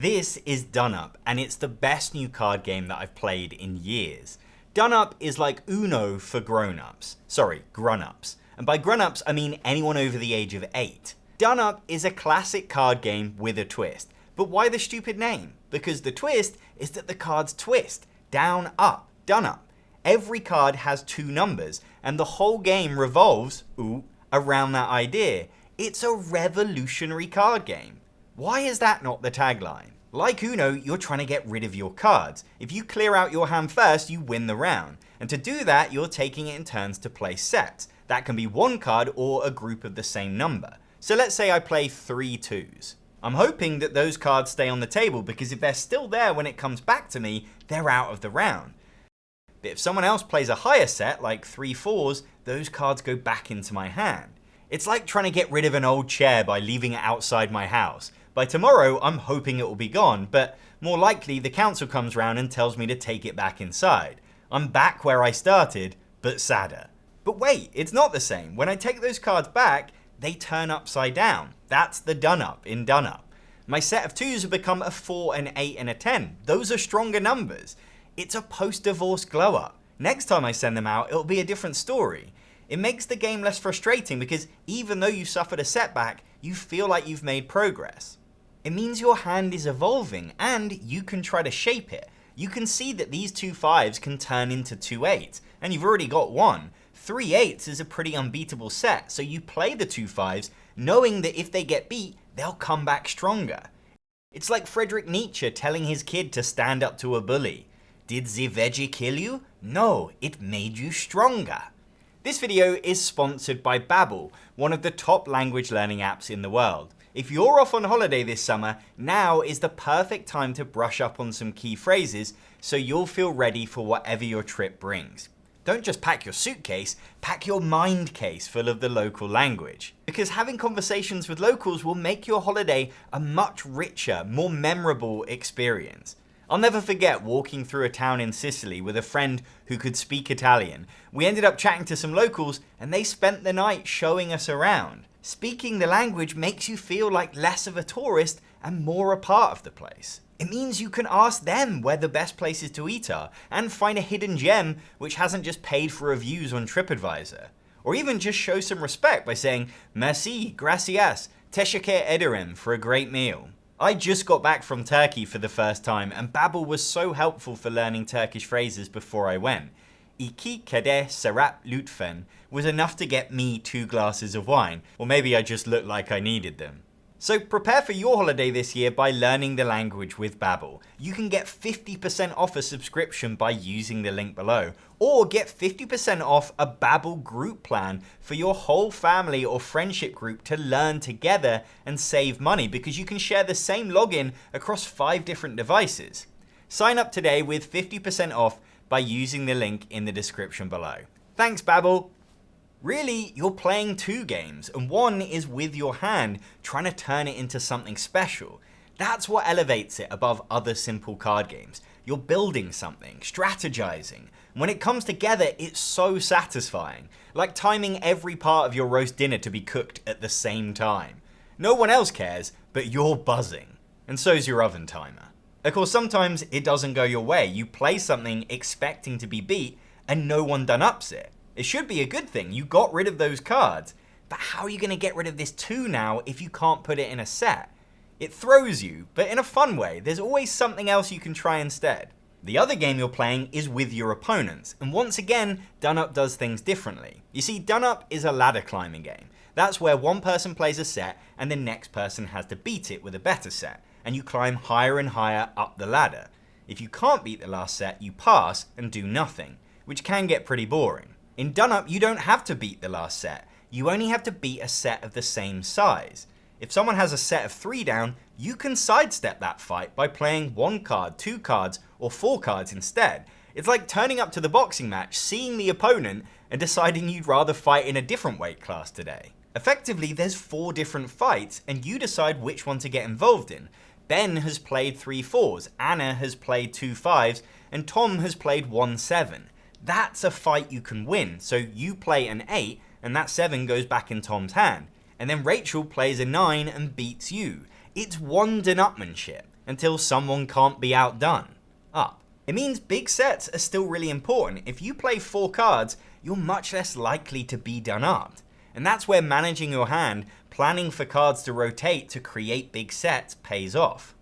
This is Dnup, and it's the best new card game that I've played in years. Dnup is like Uno for grown-ups. Sorry, grown-ups. And by grown-ups, I mean anyone over the age of 8. Dnup is a classic card game with a twist. But why the stupid name? Because the twist is that the cards twist. Down, up, Dnup. Every card has 2 numbers, and the whole game revolves, around that idea. It's a revolutionary card game. Why is that not the tagline? Like Uno, you're trying to get rid of your cards. If you clear out your hand first, you win the round. And to do that, you're taking it in turns to play sets. That can be one card or a group of the same number. So let's say I play 3 2s. I'm hoping that those cards stay on the table because if they're still there when it comes back to me, they're out of the round. But if someone else plays a higher set, like 3 4s, those cards go back into my hand. It's like trying to get rid of an old chair by leaving it outside my house. By tomorrow, I'm hoping it will be gone, but more likely the council comes round and tells me to take it back inside. I'm back where I started, but sadder. But wait, it's not the same. When I take those cards back, they turn upside down. That's the Dnup in Dnup. My set of 2s have become a 4, an 8, and a 10. Those are stronger numbers. It's a post-divorce glow-up. Next time I send them out, it'll be a different story. It makes the game less frustrating because even though you suffered a setback, you feel like you've made progress. It means your hand is evolving and you can try to shape it. You can see that these 2 5s can turn into 2 8s, and you've already got one. 3 8s is a pretty unbeatable set, so you play the 2 5s knowing that if they get beat, they'll come back stronger. It's like Friedrich Nietzsche telling his kid to stand up to a bully. Did the veggie kill you? No, it made you stronger. This video is sponsored by Babbel, one of the top language learning apps in the world. If you're off on holiday this summer, now is the perfect time to brush up on some key phrases so you'll feel ready for whatever your trip brings. Don't just pack your suitcase, pack your mind case full of the local language. Because having conversations with locals will make your holiday a much richer, more memorable experience. I'll never forget walking through a town in Sicily with a friend who could speak Italian. We ended up chatting to some locals and they spent the night showing us around. Speaking the language makes you feel like less of a tourist and more a part of the place. It means you can ask them where the best places to eat are and find a hidden gem which hasn't just paid for reviews on TripAdvisor. Or even just show some respect by saying, merci, gracias, teşekkür ederim for a great meal. I just got back from Turkey for the first time and Babbel was so helpful for learning Turkish phrases before I went. İki kadeh serap lütfen was enough to get me 2 glasses of wine, or maybe I just looked like I needed them. So prepare for your holiday this year by learning the language with Babbel. You can get 50% off a subscription by using the link below, or get 50% off a Babbel group plan for your whole family or friendship group to learn together and save money because you can share the same login across 5 different devices. Sign up today with 50% off by using the link in the description below. Thanks, Babbel. Really, you're playing 2 games, and one is with your hand, trying to turn it into something special. That's what elevates it above other simple card games. You're building something, strategizing. When it comes together, it's so satisfying. Like timing every part of your roast dinner to be cooked at the same time. No one else cares, but you're buzzing. And so's your oven timer. Of course, sometimes it doesn't go your way. You play something expecting to be beat, and no one Dnups it. It should be a good thing, you got rid of those cards. But how are you going to get rid of this 2 now if you can't put it in a set? It throws you, but in a fun way. There's always something else you can try instead. The other game you're playing is with your opponents, and once again, Dnup does things differently. You see, Dnup is a ladder climbing game. That's where one person plays a set and the next person has to beat it with a better set, and you climb higher and higher up the ladder. If you can't beat the last set, you pass and do nothing, which can get pretty boring. In Dnup, you don't have to beat the last set. You only have to beat a set of the same size. If someone has a set of 3 down, you can sidestep that fight by playing 1 card, 2 cards, or 4 cards instead. It's like turning up to the boxing match, seeing the opponent, and deciding you'd rather fight in a different weight class today. Effectively, there's 4 different fights, and you decide which one to get involved in. Ben has played 3 4s, Anna has played 2 5s, and Tom has played 1 7. That's a fight you can win, so you play an 8, and that 7 goes back in Tom's hand. And then Rachel plays a 9 and beats you. It's one Dnupmanship. until someone can't be outdone. Up. It means big sets are still really important. If you play 4 cards, you're much less likely to be done up. And that's where managing your hand, planning for cards to rotate to create big sets pays off.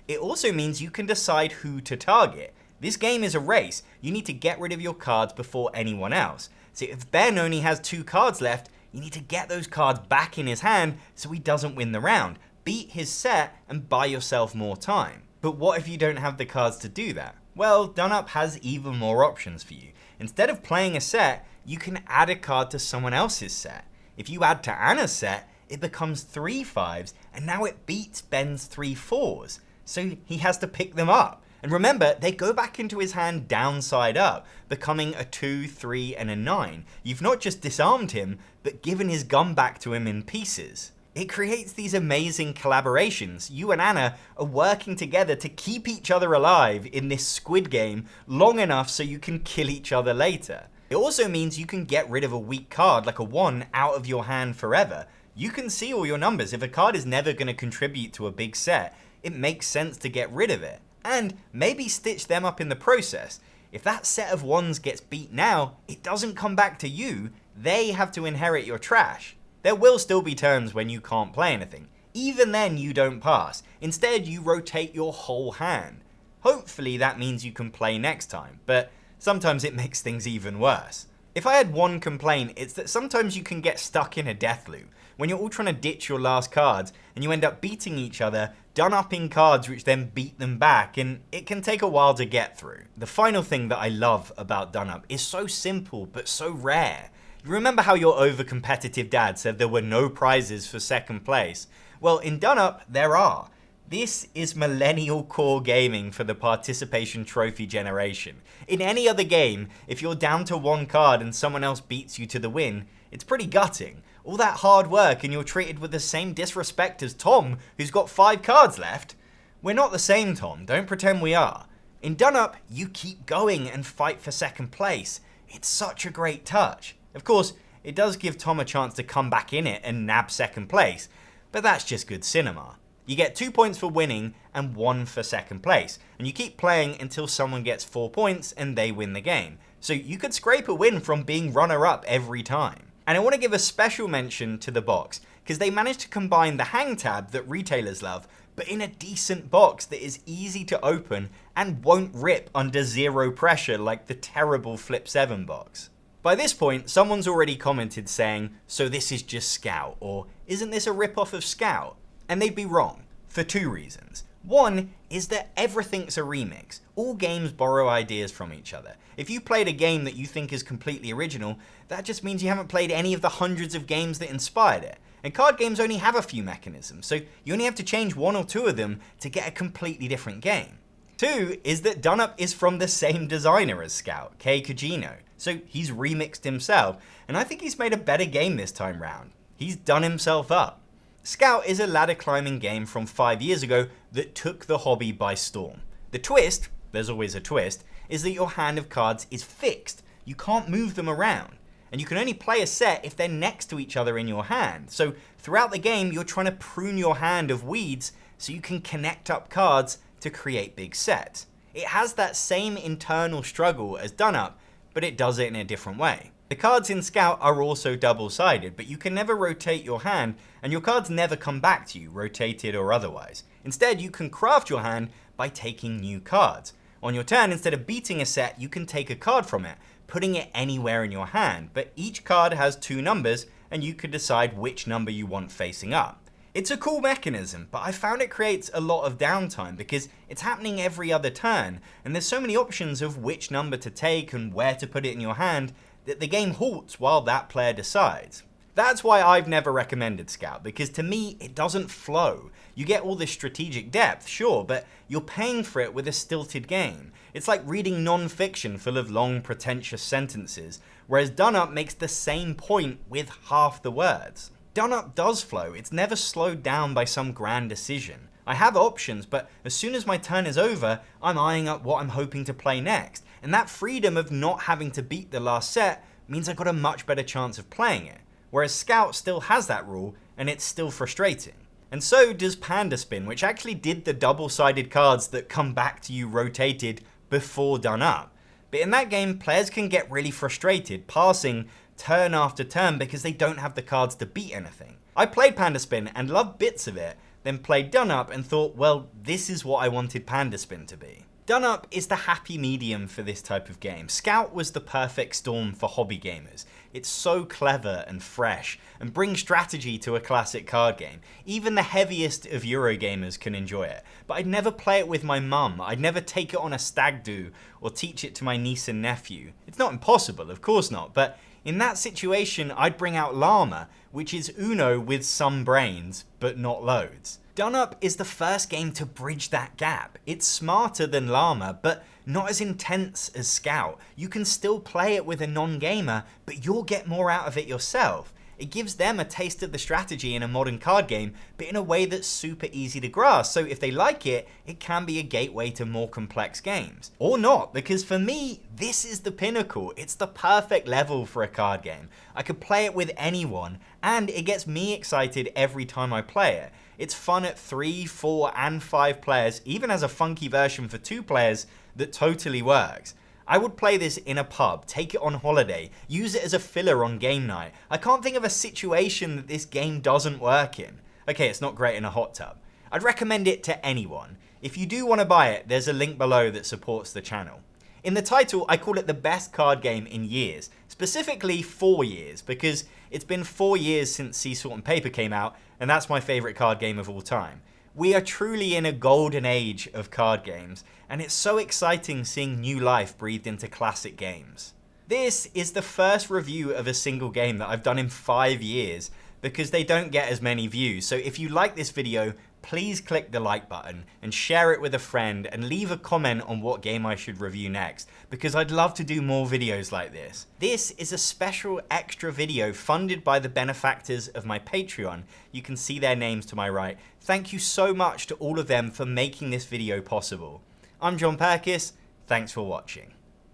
It also means you can decide who to target. This game is a race. You need to get rid of your cards before anyone else. So if Ben only has 2 cards left, you need to get those cards back in his hand so he doesn't win the round. Beat his set and buy yourself more time. But what if you don't have the cards to do that? Well, Dnup has even more options for you. Instead of playing a set, you can add a card to someone else's set. If you add to Anna's set, it becomes 3 5s, and now it beats Ben's 3 4s. So he has to pick them up. And remember, they go back into his hand downside up, becoming a 2, 3, and a 9. You've not just disarmed him, but given his gun back to him in pieces. It creates these amazing collaborations. You and Anna are working together to keep each other alive in this Squid Game long enough so you can kill each other later. It also means you can get rid of a weak card like a 1 out of your hand forever. You can see all your numbers. If a card is never going to contribute to a big set, it makes sense to get rid of it. And maybe stitch them up in the process. If that set of 1s gets beat now, it doesn't come back to you. They have to inherit your trash. There will still be turns when you can't play anything. Even then you don't pass. Instead you rotate your whole hand. Hopefully that means you can play next time, but sometimes it makes things even worse. If I had one complaint, it's that sometimes you can get stuck in a death loop, when you're all trying to ditch your last cards, and you end up beating each other, done-upping cards which then beat them back, and it can take a while to get through. The final thing that I love about Dnup is so simple, but so rare. You remember how your over-competitive dad said there were no prizes for second place? Well, in Dnup, there are. This is millennial core gaming for the participation trophy generation. In any other game, if you're down to 1 card and someone else beats you to the win, it's pretty gutting. All that hard work and you're treated with the same disrespect as Tom, who's got 5 cards left. We're not the same, Tom, don't pretend we are. In Dnup, you keep going and fight for second place. It's such a great touch. Of course, it does give Tom a chance to come back in it and nab second place, but that's just good cinema. You get 2 points for winning and 1 for second place, and you keep playing until someone gets 4 points and they win the game. So you could scrape a win from being runner-up every time. And I want to give a special mention to the box, because they managed to combine the hang tab that retailers love, but in a decent box that is easy to open and won't rip under 0 pressure like the terrible Flip 7 box. By this point, someone's already commented saying, so this is just Scout, or isn't this a rip-off of Scout? And they'd be wrong, for 2 reasons. One is that everything's a remix. All games borrow ideas from each other. If you played a game that you think is completely original, that just means you haven't played any of the hundreds of games that inspired it. And card games only have a few mechanisms, so you only have to change 1 or 2 of them to get a completely different game. 2 is that Dnup is from the same designer as Scout, Kei Kujino, so he's remixed himself, and I think he's made a better game this time round. He's done himself up. Scout is a ladder climbing game from 5 years ago that took the hobby by storm. The twist, there's always a twist, is that your hand of cards is fixed. You can't move them around. And you can only play a set if they're next to each other in your hand. So throughout the game, you're trying to prune your hand of weeds so you can connect up cards to create big sets. It has that same internal struggle as Dnup, but it does it in a different way. The cards in Scout are also double-sided, but you can never rotate your hand, and your cards never come back to you, rotated or otherwise. Instead, you can craft your hand by taking new cards. On your turn, instead of beating a set, you can take a card from it, putting it anywhere in your hand, but each card has 2 numbers, and you can decide which number you want facing up. It's a cool mechanism, but I found it creates a lot of downtime because it's happening every other turn, and there's so many options of which number to take and where to put it in your hand that the game halts while that player decides. That's why I've never recommended Scout, because to me, it doesn't flow. You get all this strategic depth, sure, but you're paying for it with a stilted game. It's like reading non-fiction full of long, pretentious sentences, whereas Dnup makes the same point with half the words. Dnup does flow, it's never slowed down by some grand decision. I have options, but as soon as my turn is over, I'm eyeing up what I'm hoping to play next, and that freedom of not having to beat the last set means I've got a much better chance of playing it, whereas Scout still has that rule, and it's still frustrating. And so does Panda Spin, which actually did the double-sided cards that come back to you rotated before Dnup. But in that game, players can get really frustrated, passing turn after turn because they don't have the cards to beat anything. I played Panda Spin and loved bits of it, then played Dnup and thought, well, this is what I wanted Panda Spin to be. Dnup is the happy medium for this type of game. Scout was the perfect storm for hobby gamers. It's so clever and fresh, and brings strategy to a classic card game. Even the heaviest of Eurogamers can enjoy it. But I'd never play it with my mum, I'd never take it on a stag do, or teach it to my niece and nephew. It's not impossible, of course not, but in that situation I'd bring out Llama, which is Uno with some brains, but not loads. Dnup is the first game to bridge that gap. It's smarter than Llama, but not as intense as Scout. You can still play it with a non-gamer, but you'll get more out of it yourself. It gives them a taste of the strategy in a modern card game, but in a way that's super easy to grasp, so if they like it, it can be a gateway to more complex games. Or not, because for me, this is the pinnacle. It's the perfect level for a card game. I could play it with anyone, and it gets me excited every time I play it. It's fun at 3, 4, and 5 players, even has a funky version for 2 players that totally works. I would play this in a pub, take it on holiday, use it as a filler on game night. I can't think of a situation that this game doesn't work in. Okay, it's not great in a hot tub. I'd recommend it to anyone. If you do want to buy it, there's a link below that supports the channel. In the title, I call it the best card game in years, specifically 4 years, because it's been 4 years since Sea Salt and Paper came out, and that's my favourite card game of all time. We are truly in a golden age of card games, and it's so exciting seeing new life breathed into classic games. This is the first review of a single game that I've done in 5 years, because they don't get as many views, so if you like this video, please click the like button and share it with a friend and leave a comment on what game I should review next, because I'd love to do more videos like this. This is a special extra video funded by the benefactors of my Patreon. You can see their names to my right. Thank you so much to all of them for making this video possible. I'm John Perkis, thanks for watching.